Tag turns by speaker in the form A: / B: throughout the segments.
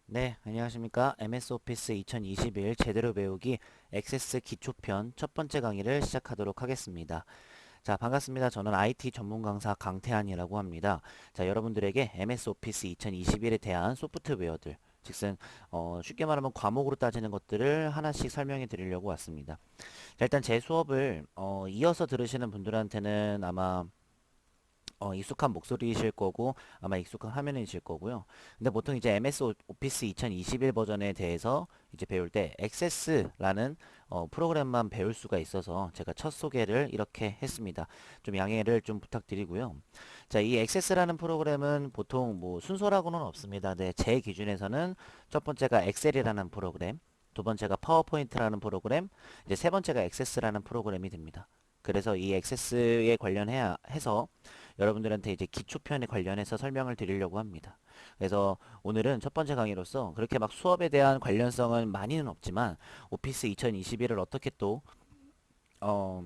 A: 네, 안녕하십니까. MS 오피스 2021 제대로 배우기 액세스 기초편 첫 번째 강의를 시작하도록 하겠습니다. 자, 반갑습니다. 저는 IT 전문 강사 강태한이라고 합니다. 자, 여러분들에게 MS 오피스 2021에 대한 소프트웨어들, 즉슨 쉽게 말하면 과목으로 따지는 것들을 하나씩 설명해 드리려고 왔습니다. 자, 일단 제 수업을 이어서 들으시는 분들한테는 아마 익숙한 목소리이실 거고 아마 익숙한 화면이실 거고요. 근데 보통 이제 MS 오피스 2021 버전에 대해서 이제 배울 때 액세스라는 프로그램만 배울 수가 있어서 제가 첫 소개를 이렇게 했습니다. 좀 양해를 좀 부탁드리고요. 자, 이 액세스라는 프로그램은 보통 뭐 순서라고는 없습니다. 네, 제 기준에서는 첫 번째가 엑셀이라는 프로그램, 두 번째가 파워포인트라는 프로그램, 이제 세 번째가 액세스라는 프로그램이 됩니다. 그래서 이 액세스에 관련해야 해서 여러분들한테 이제 기초편에 관련해서 설명을 드리려고 합니다. 그래서 오늘은 첫 번째 강의로서 그렇게 막 수업에 대한 관련성은 많이는 없지만 오피스 2021을 어떻게 또 어,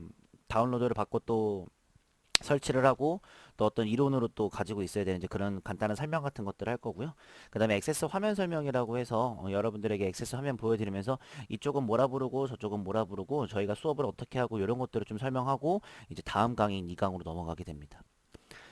A: 다운로드를 받고 또 설치를 하고 또 어떤 이론으로 또 가지고 있어야 되는지 그런 간단한 설명 같은 것들을 할 거고요. 그 다음에 액세스 화면 설명이라고 해서 여러분들에게 액세스 화면 보여드리면서 이쪽은 뭐라 부르고 저쪽은 뭐라 부르고 저희가 수업을 어떻게 하고 이런 것들을 좀 설명하고 이제 다음 강의인 2강으로 넘어가게 됩니다.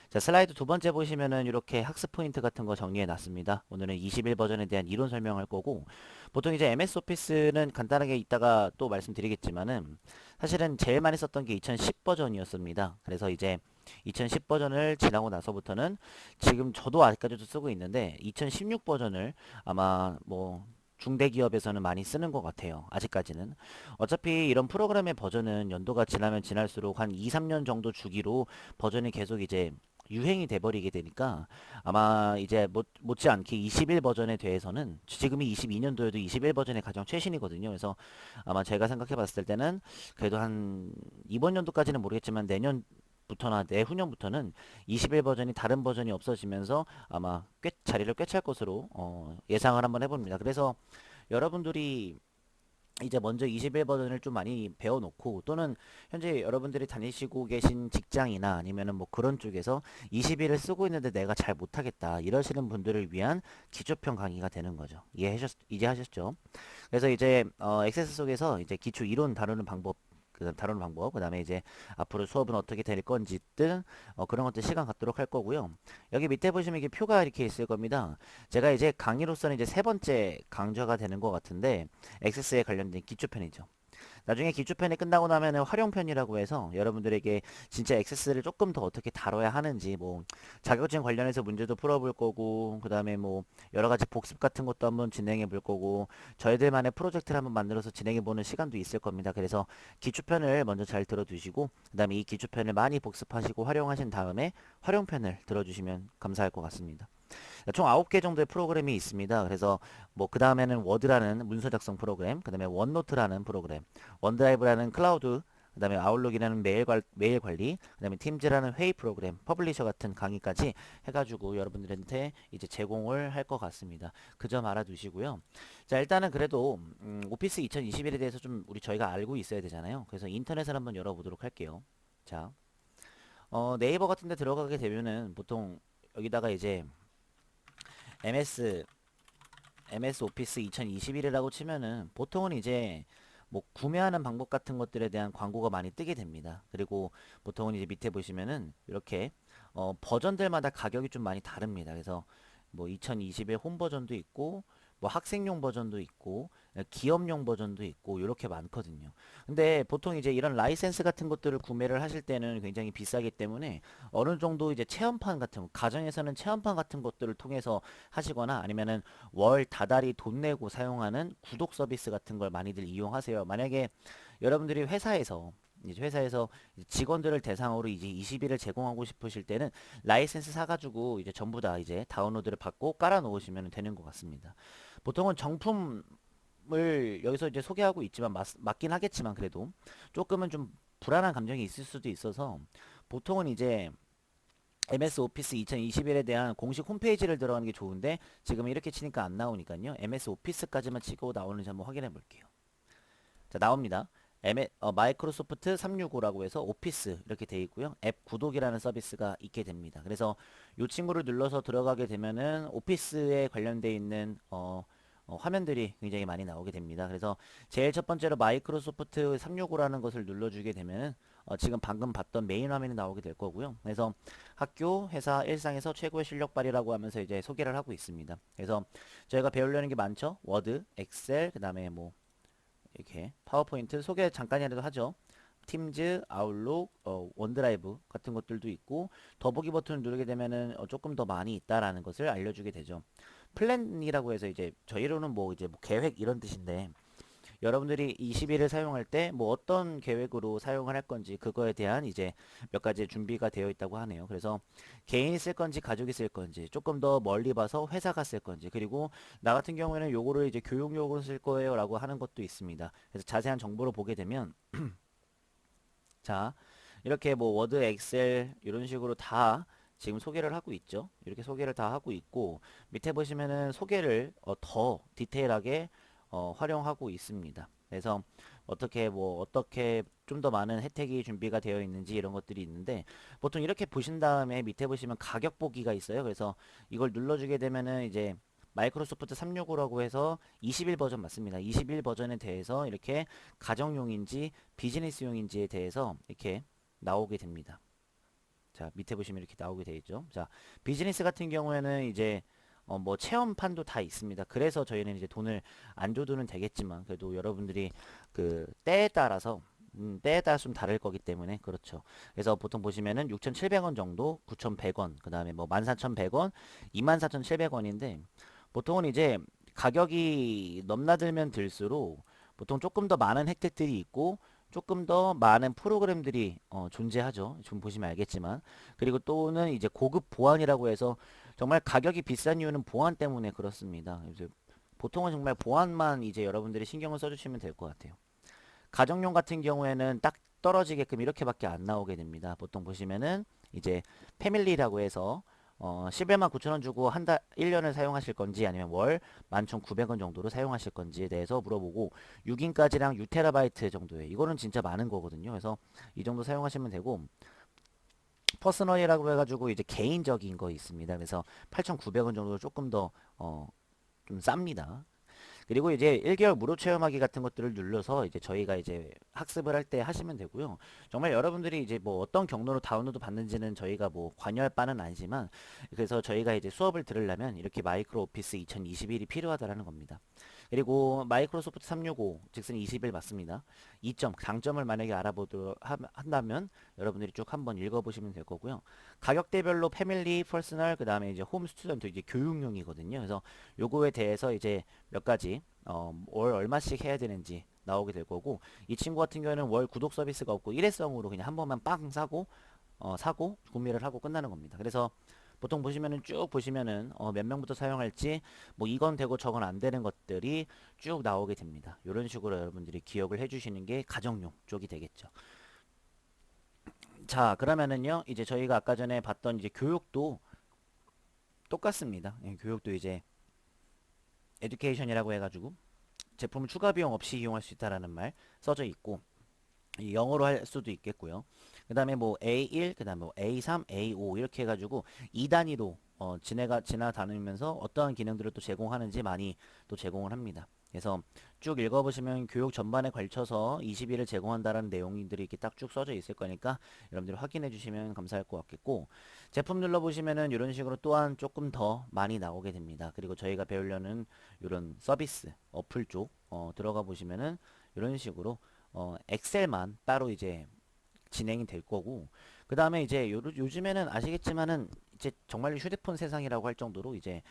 A: 자, 슬라이드 두 번째 보시면은 이렇게 학습 포인트 같은 거 정리해 놨습니다. 오늘은 21 버전에 대한 이론 설명할 거고, 보통 이제 MS 오피스는 간단하게 이따가 또 말씀드리겠지만은, 사실은 제일 많이 썼던 게 2010 버전이었습니다. 그래서 이제 2010 버전을 지나고 나서부터는 지금 저도 아직까지도 쓰고 있는데, 2016 버전을 아마 뭐 중대 기업에서는 많이 쓰는 것 같아요. 아직까지는. 어차피 이런 프로그램의 버전은 연도가 지나면 지날수록 한 2, 3년 정도 주기로 버전이 계속 이제 유행이 돼버리게 되니까 아마 이제 못지않게 21 버전에 대해서는 지금이 22년도에도 21 버전이 가장 최신이거든요. 그래서 아마 제가 생각해 봤을 때는 그래도 한 이번 연도까지는 모르겠지만 내년부터나 내후년부터는 21 버전이 다른 버전이 없어지면서 아마 꽤 자리를 꿰찰 것으로 예상을 한번 해봅니다. 그래서 여러분들이 이제 먼저 21 버전을 좀 많이 배워놓고 또는 현재 여러분들이 다니시고 계신 직장이나 아니면은 뭐 그런 쪽에서 21을 쓰고 있는데 내가 잘 못하겠다 이러시는 분들을 위한 기초편 강의가 되는 거죠. 이제 하셨죠? 그래서 이제 액세스 속에서 이제 기초 이론 다루는 방법 그 다음에 이제 앞으로 수업은 어떻게 될 건지 등 그런 것들 시간 갖도록 할 거고요. 여기 밑에 보시면 이게 표가 이렇게 있을 겁니다. 제가 이제 강의로서는 이제 세 번째 강좌가 되는 것 같은데 액세스에 관련된 기초편이죠. 나중에 기초편이 끝나고 나면은 활용편이라고 해서 여러분들에게 진짜 액세스를 조금 더 어떻게 다뤄야 하는지 뭐 자격증 관련해서 문제도 풀어볼 거고 그 다음에 뭐 여러 가지 복습 같은 것도 한번 진행해 볼 거고 저희들만의 프로젝트를 한번 만들어서 진행해 보는 시간도 있을 겁니다. 그래서 기초편을 먼저 잘 들어두시고 그 다음에 이 기초편을 많이 복습하시고 활용하신 다음에 활용편을 들어주시면 감사할 것 같습니다. 총 9개 정도의 프로그램이 있습니다. 그래서 뭐 그 다음에는 워드라는 문서 작성 프로그램, 그 다음에 원노트라는 프로그램, 원드라이브라는 클라우드, 그 다음에 아웃룩이라는 메일 관리, 그 다음에 팀즈라는 회의 프로그램, 퍼블리셔 같은 강의까지 해가지고 여러분들한테 이제 제공을 할 것 같습니다. 그 점 알아두시고요. 자, 일단은 그래도 오피스 2021에 대해서 좀 저희가 알고 있어야 되잖아요. 그래서 인터넷을 한번 열어보도록 할게요. 자, 네이버 같은 데 들어가게 되면은 보통 여기다가 이제 MS MS 오피스 2021이라고 치면은 보통은 이제 뭐 구매하는 방법 같은 것들에 대한 광고가 많이 뜨게 됩니다. 그리고 보통은 이제 밑에 보시면은 이렇게 버전들마다 가격이 좀 많이 다릅니다. 그래서 뭐 2021 홈 버전도 있고 뭐 학생용 버전도 있고 기업용 버전도 있고 이렇게 많거든요. 근데 보통 이제 이런 라이센스 같은 것들을 구매를 하실 때는 굉장히 비싸기 때문에 어느 정도 이제 체험판 같은 거, 가정에서는 체험판 같은 것들을 통해서 하시거나 아니면은 월 다달이 돈 내고 사용하는 구독 서비스 같은 걸 많이들 이용하세요. 만약에 여러분들이 회사에서 이제 회사에서 직원들을 대상으로 이제 20일을 제공하고 싶으실 때는 라이센스 사가지고 이제 전부 다 이제 다운로드를 받고 깔아 놓으시면 되는 것 같습니다. 보통은 정품을 여기서 이제 소개하고 있지만 맞긴 하겠지만 그래도 조금은 좀 불안한 감정이 있을 수도 있어서 보통은 이제 MS 오피스 2021에 대한 공식 홈페이지를 들어가는 게 좋은데 지금 이렇게 치니까 안 나오니까요. MS 오피스까지만 치고 나오는지 한번 확인해 볼게요. 자, 나옵니다. 마이크로소프트 365라고 해서 오피스 이렇게 돼 있고요. 앱 구독이라는 서비스가 있게 됩니다. 그래서 이 친구를 눌러서 들어가게 되면은 오피스에 관련돼 있는 화면들이 굉장히 많이 나오게 됩니다. 그래서 제일 첫 번째로 마이크로소프트 365라는 것을 눌러주게 되면 지금 방금 봤던 메인 화면이 나오게 될 거고요. 그래서 학교, 회사, 일상에서 최고의 실력 발휘라고 하면서 이제 소개를 하고 있습니다. 그래서 저희가 배우려는 게 많죠. 워드, 엑셀, 그 다음에 뭐 이렇게 파워포인트 소개 잠깐이라도 하죠. 팀즈, 아웃룩, 원드라이브 같은 것들도 있고 더보기 버튼을 누르게 되면은 조금 더 많이 있다라는 것을 알려주게 되죠. 플랜이라고 해서 이제 저희로는 뭐 이제 뭐 계획 이런 뜻인데 여러분들이 20일을 사용할 때 뭐 어떤 계획으로 사용을 할 건지 그거에 대한 이제 몇 가지 준비가 되어 있다고 하네요. 그래서 개인이 쓸 건지 가족이 쓸 건지 조금 더 멀리 봐서 회사가 쓸 건지 그리고 나 같은 경우에는 요거를 이제 교육용으로 쓸 거예요 라고 하는 것도 있습니다. 그래서 자세한 정보를 보게 되면 자 이렇게 뭐 워드, 엑셀 이런 식으로 다 지금 소개를 하고 있죠. 이렇게 소개를 다 하고 있고 밑에 보시면은 소개를 더 디테일하게 활용하고 있습니다. 그래서 어떻게 좀 더 많은 혜택이 준비가 되어 있는지 이런 것들이 있는데 보통 이렇게 보신 다음에 밑에 보시면 가격 보기가 있어요. 그래서 이걸 눌러주게 되면은 이제 마이크로소프트 365라고 해서 21 버전 맞습니다. 21 버전에 대해서 이렇게 가정용인지 비즈니스용인지에 대해서 이렇게 나오게 됩니다. 자, 밑에 보시면 이렇게 나오게 되어 있죠. 자, 비즈니스 같은 경우에는 이제 뭐 체험판도 다 있습니다. 그래서 저희는 이제 돈을 안 줘도는 되겠지만 그래도 여러분들이 그 때에 따라서 때에 따라 좀 다를 거기 때문에 그렇죠. 그래서 보통 보시면은 6,700원 정도, 9,100원, 그 다음에 뭐 14,100원, 24,700원인데 보통은 이제 가격이 넘나들면 들수록 보통 조금 더 많은 혜택들이 있고 조금 더 많은 프로그램들이 존재하죠. 지금 보시면 알겠지만 그리고 또는 이제 고급 보안이라고 해서 정말 가격이 비싼 이유는 보안 때문에 그렇습니다. 이제 보통은 정말 보안만 이제 여러분들이 신경을 써주시면 될 것 같아요. 가정용 같은 경우에는 딱 떨어지게끔 이렇게밖에 안 나오게 됩니다. 보통 보시면은 이제 패밀리라고 해서 11만 9천 원 주고 한 달, 1년을 사용하실 건지 아니면 월 11,900원 정도로 사용하실 건지에 대해서 물어보고 6인까지랑 6TB 정도에 이거는 진짜 많은 거거든요. 그래서 이 정도 사용하시면 되고 퍼스널이라고 해가지고 이제 개인적인 거 있습니다. 그래서 8,900원 정도 조금 더 좀 쌉니다. 그리고 이제 1개월 무료 체험하기 같은 것들을 눌러서 이제 저희가 이제 학습을 할 때 하시면 되고요. 정말 여러분들이 이제 뭐 어떤 경로로 다운로드 받는지는 저희가 뭐 관여할 바는 아니지만 그래서 저희가 이제 수업을 들으려면 이렇게 마이크로 오피스 2021이 필요하다라는 겁니다. 그리고 마이크로소프트 365 즉슨 20일 맞습니다. 이점 장점을 만약에 알아보도록 한다면 여러분들이 쭉 한번 읽어보시면 될 거고요. 가격대별로 패밀리, 퍼스널, 그 다음에 이제 홈 스튜던트 이제 교육용이거든요. 그래서 요거에 대해서 이제 몇 가지 월 얼마씩 해야 되는지 나오게 될 거고 이 친구 같은 경우에는 월 구독 서비스가 없고 일회성으로 그냥 한 번만 빵 사고 구매를 하고 끝나는 겁니다. 그래서 보통 보시면은 쭉 보시면은 몇 명부터 사용할지 뭐 이건 되고 저건 안 되는 것들이 쭉 나오게 됩니다. 이런 식으로 여러분들이 기억을 해주시는 게 가정용 쪽이 되겠죠. 자, 그러면은요 이제 저희가 아까 전에 봤던 이제 교육도 똑같습니다. 예, 교육도 이제 에듀케이션이라고 해가지고 제품을 추가 비용 없이 이용할 수 있다라는 말 써져 있고 영어로 할 수도 있겠고요. 그 다음에 뭐 A1, 그 다음에 뭐 A3, A5 이렇게 해가지고 2단위로 지나다니면서 어떠한 기능들을 또 제공하는지 많이 또 제공을 합니다. 그래서 쭉 읽어보시면 교육 전반에 걸쳐서 20일을 제공한다는 내용들이 이렇게 딱 쭉 써져 있을 거니까 여러분들이 확인해 주시면 감사할 것 같겠고 제품 눌러보시면은 이런 식으로 또한 조금 더 많이 나오게 됩니다. 그리고 저희가 배우려는 이런 서비스 어플 쪽 들어가 보시면은 이런 식으로 엑셀만 따로 이제 진행이 될 거고 그 다음에 이제 요즘에는 아시겠지만은 이제 정말 휴대폰 세상이라고 할 정도로 이제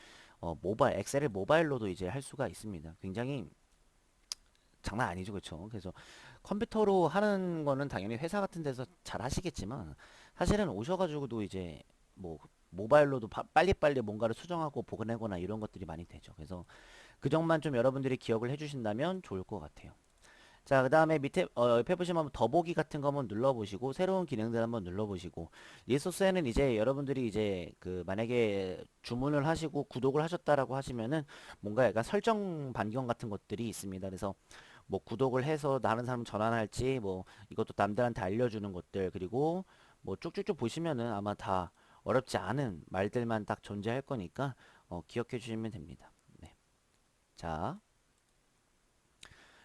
A: 엑셀을 모바일로도 이제 할 수가 있습니다. 굉장히 장난 아니죠, 그렇죠? 그래서 컴퓨터로 하는 거는 당연히 회사 같은 데서 잘 하시겠지만 사실은 오셔가지고도 이제 뭐 모바일로도 빨리빨리 뭔가를 수정하고 보관하거나 이런 것들이 많이 되죠. 그래서 그 점만 좀 여러분들이 기억을 해주신다면 좋을 것 같아요. 자, 그 다음에 밑에 옆에 보시면 더보기 같은 거 한번 눌러보시고 새로운 기능들 한번 눌러보시고 리소스에는 이제 여러분들이 이제 그 만약에 주문을 하시고 구독을 하셨다라고 하시면은 뭔가 약간 설정 변경 같은 것들이 있습니다. 그래서 뭐 구독을 해서 다른 사람 전환할지 뭐 이것도 남들한테 알려주는 것들 그리고 뭐 쭉쭉쭉 보시면은 아마 다 어렵지 않은 말들만 딱 존재할 거니까 기억해 주시면 됩니다. 네. 자,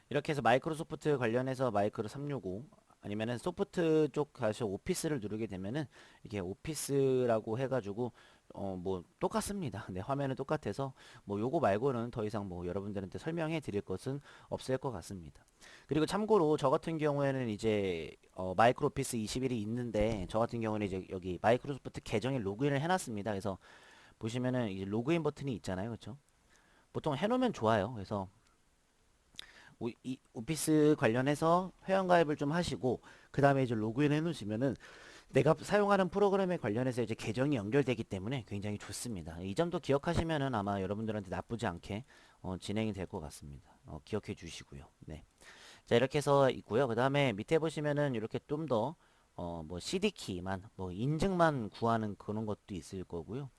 A: 이렇게 해서 마이크로소프트 관련해서 마이크로 365 아니면은 소프트 쪽 가서 오피스를 누르게 되면은 이게 오피스라고 해가지고 뭐 똑같습니다. 네, 화면은 똑같아서 뭐 요거 말고는 더 이상 뭐 여러분들한테 설명해 드릴 것은 없을 것 같습니다. 그리고 참고로 저 같은 경우에는 이제 마이크로 오피스 21이 있는데 저 같은 경우는 이제 여기 마이크로소프트 계정에 로그인을 해놨습니다. 그래서 보시면은 이제 로그인 버튼이 있잖아요, 그렇죠? 보통 해놓으면 좋아요. 그래서 이 오피스 관련해서 회원가입을 좀 하시고 그 다음에 이제 로그인 해놓으시면은 내가 사용하는 프로그램에 관련해서 이제 계정이 연결되기 때문에 굉장히 좋습니다. 이 점도 기억하시면은 아마 여러분들한테 나쁘지 않게 진행이 될 것 같습니다. 기억해 주시고요. 네. 자, 이렇게 해서 있고요. 그 다음에 밑에 보시면은 이렇게 좀 더 뭐 CD키만 뭐 인증만 구하는 그런 것도 있을 거고요.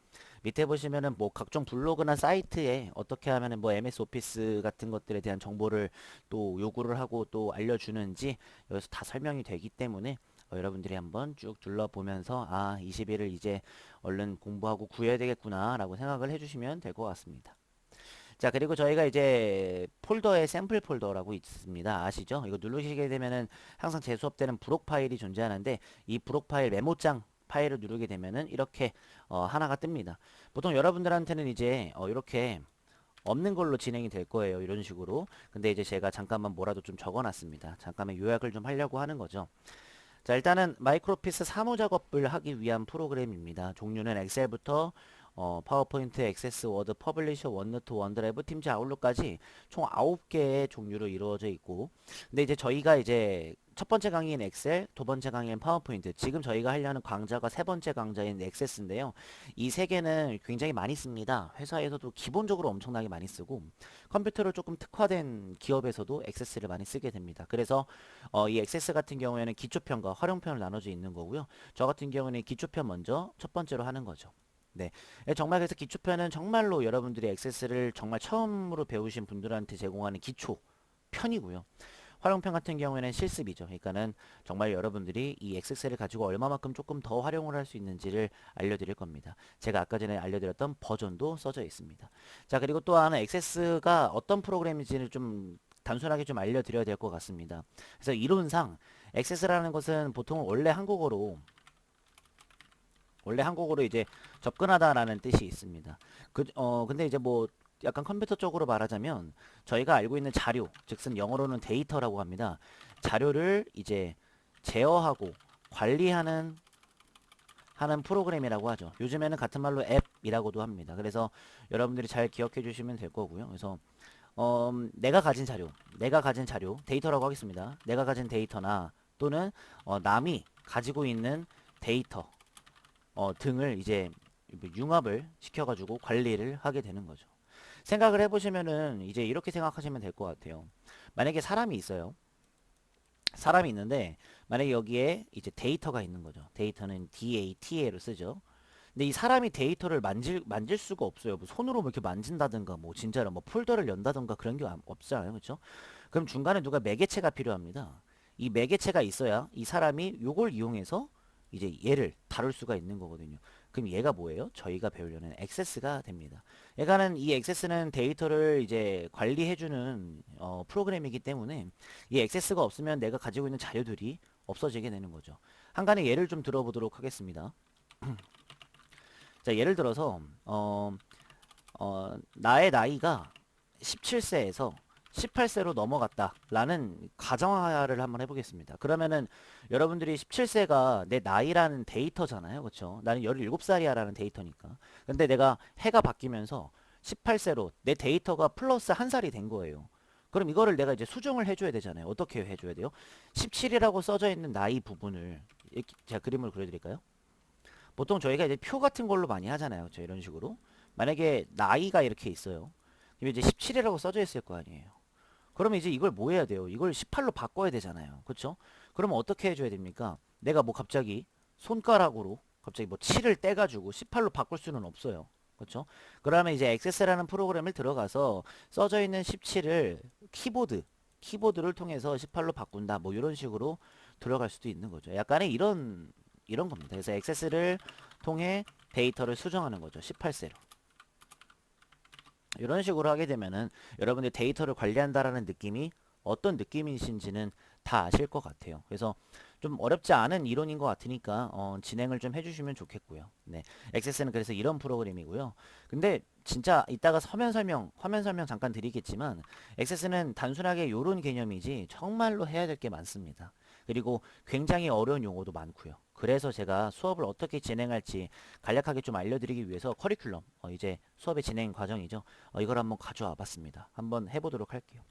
A: 밑에 보시면은 뭐 각종 블로그나 사이트에 어떻게 하면은 뭐 MS 오피스 같은 것들에 대한 정보를 또 요구를 하고 또 알려주는지 여기서 다 설명이 되기 때문에 여러분들이 한번 쭉 둘러보면서 아 21을 이제 얼른 공부하고 구해야 되겠구나 라고 생각을 해주시면 될 것 같습니다. 자, 그리고 저희가 이제 폴더에 샘플 폴더라고 있습니다. 아시죠? 이거 누르시게 되면은 항상 제 수업 때는 부록 파일이 존재하는데 이 부록 파일 메모장 파일을 누르게 되면은 이렇게 하나가 뜹니다. 보통 여러분들한테는 이제 이렇게 없는 걸로 진행이 될 거예요. 이런 식으로. 근데 이제 제가 잠깐만 뭐라도 좀 적어놨습니다. 잠깐만 요약을 좀 하려고 하는 거죠. 자, 일단은 마이크로피스 사무 작업을 하기 위한 프로그램입니다. 종류는 엑셀부터 파워포인트, 액세스, 워드, 퍼블리셔, 원노트, 원드라이브, 팀즈, 아웃룩까지 총 9개의 종류로 이루어져 있고 근데 이제 저희가 이제 첫 번째 강의인 엑셀, 두 번째 강의인 파워포인트, 지금 저희가 하려는 강좌가 세 번째 강좌인 액세스인데요. 이 세 개는 굉장히 많이 씁니다. 회사에서도 기본적으로 엄청나게 많이 쓰고 컴퓨터로 조금 특화된 기업에서도 액세스를 많이 쓰게 됩니다. 그래서 이 액세스 같은 경우에는 기초편과 활용편을 나눠져 있는 거고요. 저 같은 경우는 기초편 먼저 첫 번째로 하는 거죠. 네. 정말 그래서 기초편은 정말로 여러분들이 액세스를 정말 처음으로 배우신 분들한테 제공하는 기초 편이고요. 활용편 같은 경우에는 실습이죠. 그러니까는 정말 여러분들이 이 액세스를 가지고 얼마만큼 조금 더 활용을 할 수 있는지를 알려드릴 겁니다. 제가 아까 전에 알려드렸던 버전도 써져 있습니다. 자, 그리고 또 하나 액세스가 어떤 프로그램인지를 좀 단순하게 좀 알려드려야 될 것 같습니다. 그래서 이론상 액세스라는 것은 보통 원래 한국어로 이제 접근하다라는 뜻이 있습니다. 근데 이제 뭐 약간 컴퓨터 쪽으로 말하자면 저희가 알고 있는 자료, 즉슨 영어로는 데이터라고 합니다. 자료를 이제 제어하고 관리하는 프로그램이라고 하죠. 요즘에는 같은 말로 앱이라고도 합니다. 그래서 여러분들이 잘 기억해 주시면 될 거고요. 그래서 내가 가진 자료, 데이터라고 하겠습니다. 내가 가진 데이터나 또는 남이 가지고 있는 데이터 등을 이제 융합을 시켜가지고 관리를 하게 되는 거죠. 생각을 해보시면은 이제 이렇게 생각하시면 될 것 같아요. 만약에 사람이 있어요. 사람이 있는데 만약에 여기에 이제 데이터가 있는 거죠. 데이터는 DATA로 쓰죠. 근데 이 사람이 데이터를 만질 수가 없어요. 뭐 손으로 뭐 이렇게 만진다든가 뭐 진짜로 뭐 폴더를 연다든가 그런 게 없잖아요. 그렇죠? 그럼 중간에 누가 매개체가 필요합니다. 이 매개체가 있어야 이 사람이 요걸 이용해서 이제 얘를 다룰 수가 있는 거거든요. 그럼 얘가 뭐예요? 저희가 배우려는 액세스가 됩니다. 얘가는 이 액세스는 데이터를 이제 관리해주는 프로그램이기 때문에 이 액세스가 없으면 내가 가지고 있는 자료들이 없어지게 되는 거죠. 한 가지 예를 좀 들어보도록 하겠습니다. 자, 예를 들어서 나의 나이가 17세에서 18세로 넘어갔다 라는 가정하를 한번 해보겠습니다. 그러면은 여러분들이 17세가 내 나이라는 데이터잖아요. 그쵸? 나는 17살이야 라는 데이터니까. 근데 내가 해가 바뀌면서 18세로 내 데이터가 플러스 한 살이 된 거예요. 그럼 이거를 내가 이제 수정을 해줘야 되잖아요. 어떻게 해줘야 돼요? 17이라고 써져 있는 나이 부분을 제가 그림을 그려드릴까요? 보통 저희가 이제 표 같은 걸로 많이 하잖아요. 그쵸? 이런 식으로. 만약에 나이가 이렇게 있어요. 그럼 이제 17이라고 써져 있을 거 아니에요. 그러면 이제 이걸 뭐 해야 돼요? 이걸 18로 바꿔야 되잖아요. 그쵸? 그러면 어떻게 해줘야 됩니까? 내가 뭐 갑자기 손가락으로 갑자기 뭐 7을 떼가지고 18로 바꿀 수는 없어요. 그쵸? 그러면 이제 액세스라는 프로그램을 들어가서 써져 있는 17을 키보드를 통해서 18로 바꾼다. 뭐 이런 식으로 들어갈 수도 있는 거죠. 약간의 이런 겁니다. 그래서 액세스를 통해 데이터를 수정하는 거죠. 18세로. 이런 식으로 하게 되면은 여러분들 데이터를 관리한다라는 느낌이 어떤 느낌이신지는 다 아실 것 같아요. 그래서 좀 어렵지 않은 이론인 것 같으니까 진행을 좀 해주시면 좋겠고요. 네, 액세스는 그래서 이런 프로그램이고요. 근데 진짜 이따가 화면 설명 잠깐 드리겠지만 액세스는 단순하게 이런 개념이지 정말로 해야 될 게 많습니다. 그리고 굉장히 어려운 용어도 많고요. 그래서 제가 수업을 어떻게 진행할지 간략하게 좀 알려드리기 위해서 커리큘럼, 이제 수업의 진행 과정이죠. 이걸 한번 가져와 봤습니다. 한번 해보도록 할게요.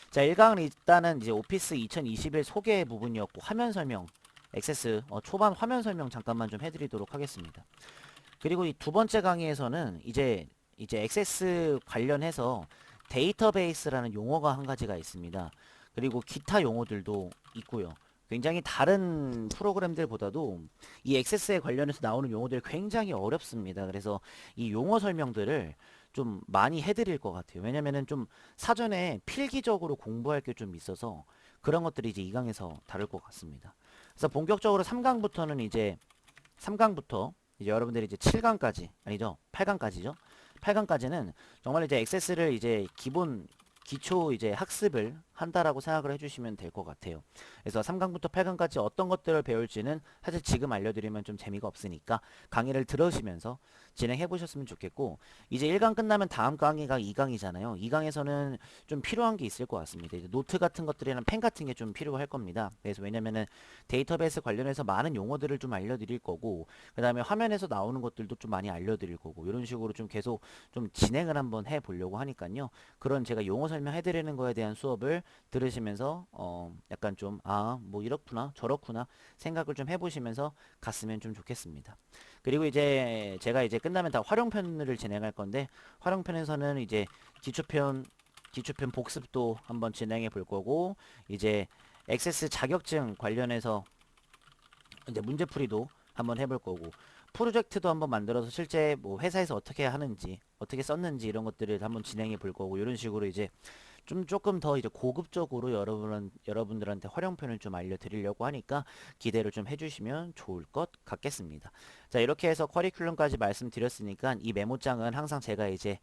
A: 자, 1강은 일단은 이제 오피스 2021 소개 부분이었고 화면 설명, 액세스 초반 화면 설명 잠깐만 좀 해드리도록 하겠습니다. 그리고 이 두 번째 강의에서는 이제 액세스 관련해서 데이터베이스라는 용어가 한 가지가 있습니다. 그리고 기타 용어들도 있고요. 굉장히 다른 프로그램들보다도 이 액세스에 관련해서 나오는 용어들이 굉장히 어렵습니다. 그래서 이 용어 설명들을 좀 많이 해드릴 것 같아요. 왜냐면은 좀 사전에 필기적으로 공부할 게 좀 있어서 그런 것들이 이제 2강에서 다룰 것 같습니다. 그래서 본격적으로 3강부터는 이제 3강부터 이제 여러분들이 이제 7강까지 아니죠, 8강까지죠. 8강까지는 정말 이제 액세스를 이제 기본 기초 이제 학습을 한다라고 생각을 해주시면 될 것 같아요. 그래서 3강부터 8강까지 어떤 것들을 배울지는 사실 지금 알려드리면 좀 재미가 없으니까 강의를 들으시면서 진행해 보셨으면 좋겠고, 이제 1강 끝나면 다음 강의가 2강이잖아요. 2강에서는 좀 필요한 게 있을 것 같습니다. 이제 노트 같은 것들이랑 펜 같은 게 좀 필요할 겁니다. 그래서 왜냐면은 데이터베이스 관련해서 많은 용어들을 좀 알려드릴 거고, 그 다음에 화면에서 나오는 것들도 좀 많이 알려드릴 거고, 이런 식으로 좀 계속 좀 진행을 한번 해 보려고 하니까요. 그런 제가 용어 설명해 드리는 거에 대한 수업을 들으시면서 약간 좀 뭐 이렇구나 저렇구나 생각을 좀 해보시면서 갔으면 좀 좋겠습니다. 그리고 이제 제가 이제 끝나면 다 활용편을 진행할 건데, 활용편에서는 이제 기초편 복습도 한번 진행해 볼 거고, 이제 액세스 자격증 관련해서 이제 문제풀이도 한번 해볼 거고, 프로젝트도 한번 만들어서 실제 뭐 회사에서 어떻게 하는지 어떻게 썼는지 이런 것들을 한번 진행해 볼 거고, 이런 식으로 이제 좀 조금 더 이제 고급적으로 여러분들한테 활용편을 좀 알려드리려고 하니까 기대를 좀 해주시면 좋을 것 같겠습니다. 자, 이렇게 해서 커리큘럼까지 말씀드렸으니까 이 메모장은 항상 제가 이제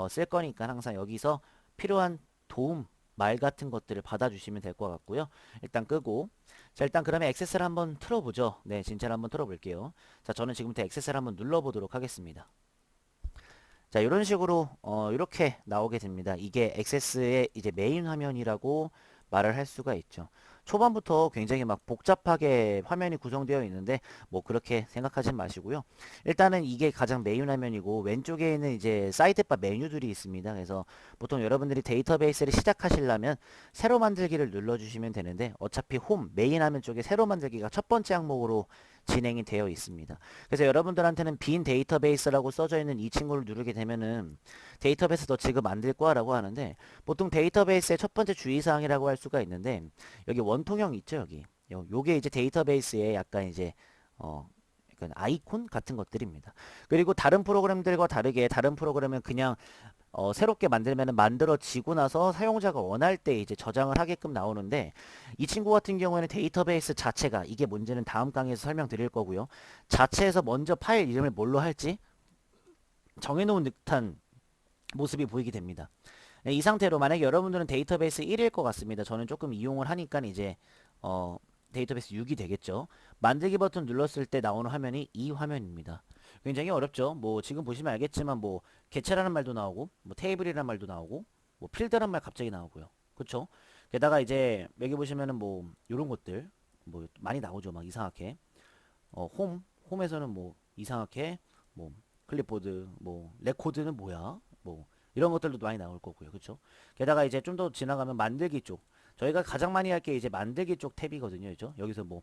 A: 쓸 거니까 항상 여기서 필요한 도움 말 같은 것들을 받아주시면 될 것 같고요. 일단 끄고, 자, 일단 그러면 액세스를 한번 틀어보죠. 네, 진짜로 한번 틀어볼게요. 자, 저는 지금부터 액세스를 한번 눌러보도록 하겠습니다. 자, 이런 식으로 이렇게 나오게 됩니다. 이게 액세스의 이제 메인 화면이라고 말을 할 수가 있죠. 초반부터 굉장히 막 복잡하게 화면이 구성되어 있는데 뭐 그렇게 생각하진 마시고요. 일단은 이게 가장 메인 화면이고, 왼쪽에 있는 이제 사이드바 메뉴들이 있습니다. 그래서 보통 여러분들이 데이터베이스를 시작하시려면 새로 만들기를 눌러주시면 되는데, 어차피 홈 메인 화면 쪽에 새로 만들기가 첫 번째 항목으로 진행이 되어 있습니다. 그래서 여러분들한테는 빈 데이터베이스라고 써져 있는 이 친구를 누르게 되면은 데이터베이스 너 지금 만들 거야 라고 하는데, 보통 데이터베이스의 첫 번째 주의사항이라고 할 수가 있는데, 여기 원통형 있죠. 여기 요게 이제 데이터베이스의 약간 이제 약간 아이콘 같은 것들입니다. 그리고 다른 프로그램들과 다르게 다른 프로그램은 그냥 새롭게 만들면 만들어지고 나서 사용자가 원할 때 이제 저장을 하게끔 나오는데, 이 친구 같은 경우에는 데이터베이스 자체가, 이게 문제는 다음 강의에서 설명드릴 거고요. 자체에서 먼저 파일 이름을 뭘로 할지 정해놓은 듯한 모습이 보이게 됩니다. 네, 이 상태로 만약에 여러분들은 데이터베이스 1일 것 같습니다. 저는 조금 이용을 하니까 이제 어, 데이터베이스 6이 되겠죠. 만들기 버튼 눌렀을 때 나오는 화면이 이 화면입니다. 굉장히 어렵죠. 뭐 지금 보시면 알겠지만 뭐 개체라는 말도 나오고, 뭐 테이블이라는 말도 나오고, 뭐 필드라는 말 갑자기 나오고요. 그쵸? 게다가 이제 여기 보시면은 뭐 요런 것들 뭐 많이 나오죠. 막 이상하게 홈에서는 뭐 이상하게 뭐 클립보드, 뭐 레코드는 뭐야, 뭐 이런 것들도 많이 나올 거고요. 그쵸? 게다가 이제 좀 더 지나가면 만들기 쪽, 저희가 가장 많이 할 게 이제 만들기 쪽 탭이거든요. 그죠? 여기서 뭐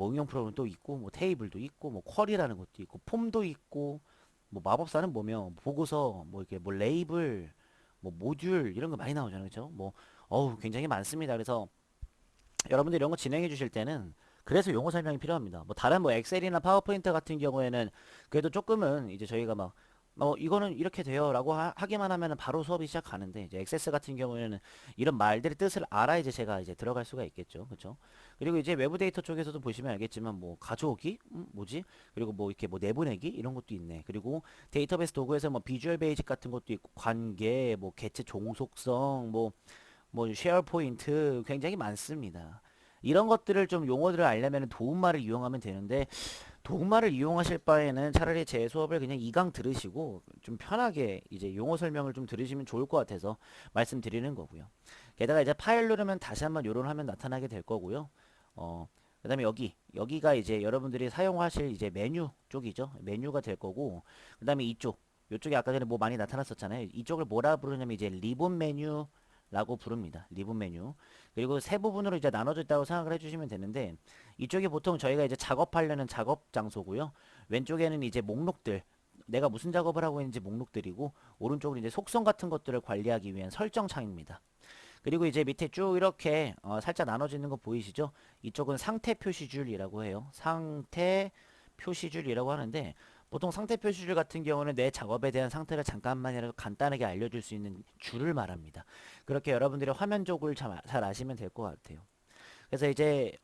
A: 응용 프로그램 또 있고, 뭐 테이블도 있고, 뭐 쿼리라는 것도 있고, 폼도 있고, 뭐 마법사는 뭐며, 보고서, 뭐 이렇게 뭐 레이블, 뭐 모듈 이런 거 많이 나오잖아요. 그죠? 뭐 굉장히 많습니다. 그래서 여러분들 이런 거 진행해 주실 때는 그래서 용어 설명이 필요합니다. 뭐 다른 뭐 엑셀이나 파워포인트 같은 경우에는 그래도 조금은 이제 저희가 막 이거는 이렇게 돼요 라고 하기만 하면 바로 수업이 시작하는데, 이제 액세스 같은 경우에는 이런 말들의 뜻을 알아야 이제 제가 이제 들어갈 수가 있겠죠. 그쵸? 그리고 이제 외부 데이터 쪽에서도 보시면 알겠지만, 뭐 가져오기? 뭐지? 그리고 뭐 이렇게 뭐 내보내기? 이런 것도 있네. 그리고 데이터베이스 도구에서 뭐 비주얼 베이직 같은 것도 있고, 관계, 뭐 개체 종속성, 뭐 쉐어 포인트 굉장히 많습니다. 이런 것들을 좀 용어들을 알려면 도움말을 이용하면 되는데, 도움말을 이용하실 바에는 차라리 제 수업을 그냥 2강 들으시고 좀 편하게 이제 용어 설명을 좀 들으시면 좋을 것 같아서 말씀드리는 거고요. 게다가 이제 파일 누르면 다시 한번 요런 화면 나타나게 될 거고요. 그다음에 여기가 이제 여러분들이 사용하실 이제 메뉴 쪽이죠. 메뉴가 될 거고, 그다음에 요쪽에 아까 전에 뭐 많이 나타났었잖아요. 이쪽을 뭐라 부르냐면 이제 리본 메뉴라고 부릅니다. 리본 메뉴. 그리고 세 부분으로 이제 나눠져 있다고 생각을 해주시면 되는데, 이쪽이 보통 저희가 이제 작업하려는 작업 장소고요. 왼쪽에는 이제 목록들, 내가 무슨 작업을 하고 있는지 목록들이고, 오른쪽은 이제 속성 같은 것들을 관리하기 위한 설정 창입니다. 그리고 이제 밑에 쭉 이렇게 살짝 나눠지는 거 보이시죠? 이쪽은 상태 표시줄이라고 해요. 상태 표시줄이라고 하는데, 보통 상태 표시줄 같은 경우는 내 작업에 대한 상태를 잠깐만이라도 간단하게 알려줄 수 있는 줄을 말합니다. 그렇게 여러분들이 화면적을 잘 아시면 될 것 같아요. 그래서 이제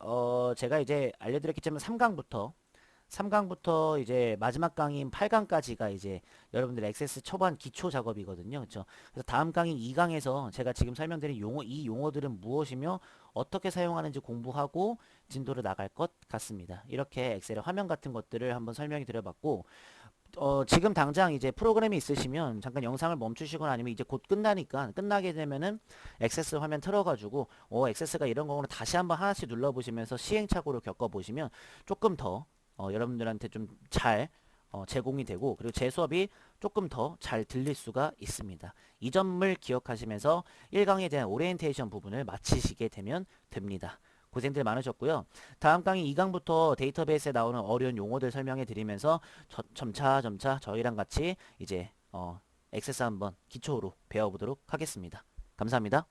A: 제가 이제 알려드렸겠지만 3강부터 이제 마지막 강인 8강까지가 이제 여러분들 액세스 초반 기초 작업이거든요. 그렇죠? 그래서 다음 강인 2강에서 제가 지금 설명드린 이 용어들은 무엇이며 어떻게 사용하는지 공부하고 진도를 나갈 것 같습니다. 이렇게 엑셀의 화면 같은 것들을 한번 설명이 드려봤고, 지금 당장 이제 프로그램이 있으시면 잠깐 영상을 멈추시거나 아니면 이제 곧 끝나게 되면은 액세스 화면 틀어가지고 액세스가 이런 거구나 다시 한번 하나씩 눌러보시면서 시행착오를 겪어보시면 조금 더 여러분들한테 좀 잘 제공이 되고, 그리고 제 수업이 조금 더 잘 들릴 수가 있습니다. 이 점을 기억하시면서 1강에 대한 오리엔테이션 부분을 마치시게 되면 됩니다. 고생들 많으셨고요. 다음 강의 2강부터 데이터베이스에 나오는 어려운 용어들 설명해 드리면서 점차 저희랑 같이 이제 액세스 한번 기초로 배워보도록 하겠습니다. 감사합니다.